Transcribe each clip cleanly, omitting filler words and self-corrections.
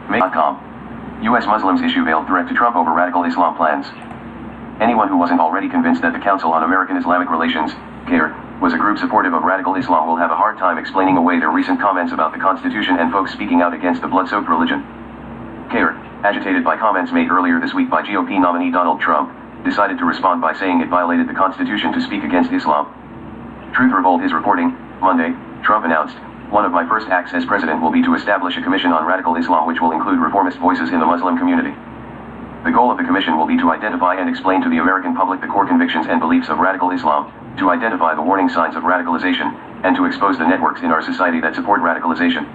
May.com. U.S. Muslims issue veiled threat to Trump over radical Islam plans. Anyone who wasn't already convinced that the Council on American Islamic Relations, CAIR, was a group supportive of radical Islam will have a hard time explaining away their recent comments about the Constitution and folks speaking out against the blood-soaked religion. CAIR, agitated by comments made earlier this week by GOP nominee Donald Trump, decided to respond by saying it violated the Constitution to speak against Islam. Truth Revolt is reporting, Monday, Trump announced, "One of my first acts as president will be to establish a commission on radical Islam which will include reformist voices in the Muslim community. The goal of the commission will be to identify and explain to the American public the core convictions and beliefs of radical Islam, to identify the warning signs of radicalization, and to expose the networks in our society that support radicalization.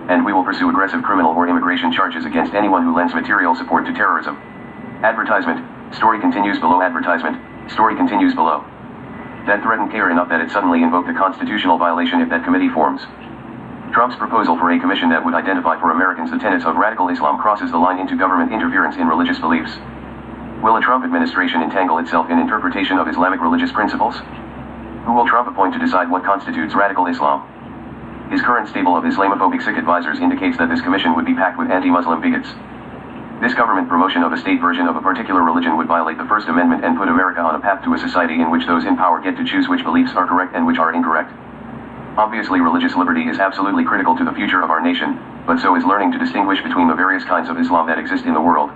And we will pursue aggressive criminal or immigration charges against anyone who lends material support to terrorism." Advertisement, story continues below advertisement, story continues below. That threatened CAIR enough that it suddenly invoked a constitutional violation if that committee forms. Trump's proposal for a commission that would identify for Americans the tenets of radical Islam crosses the line into government interference in religious beliefs. Will a Trump administration entangle itself in interpretation of Islamic religious principles? Who will Trump appoint to decide what constitutes radical Islam? His current stable of Islamophobic Sikh advisors indicates that this commission would be packed with anti-Muslim bigots. This government promotion of a state version of a particular religion would violate the First Amendment and put America on a path to a society in which those in power get to choose which beliefs are correct and which are incorrect. Obviously, religious liberty is absolutely critical to the future of our nation, but so is learning to distinguish between the various kinds of Islam that exist in the world.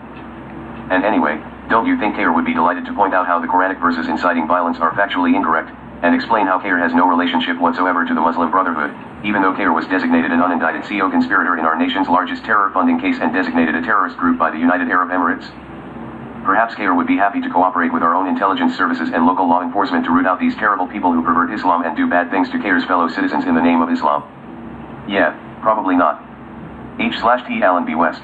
And anyway, don't you think CAIR would be delighted to point out how the Quranic verses inciting violence are factually incorrect, and explain how CAIR has no relationship whatsoever to the Muslim Brotherhood, even though CAIR was designated an unindicted CO conspirator in our nation's largest terror funding case and designated a terrorist group by the United Arab Emirates? Perhaps CAIR would be happy to cooperate with our own intelligence services and local law enforcement to root out these terrible people who pervert Islam and do bad things to CAIR's fellow citizens in the name of Islam. Yeah, probably not. H/T Allen B. West.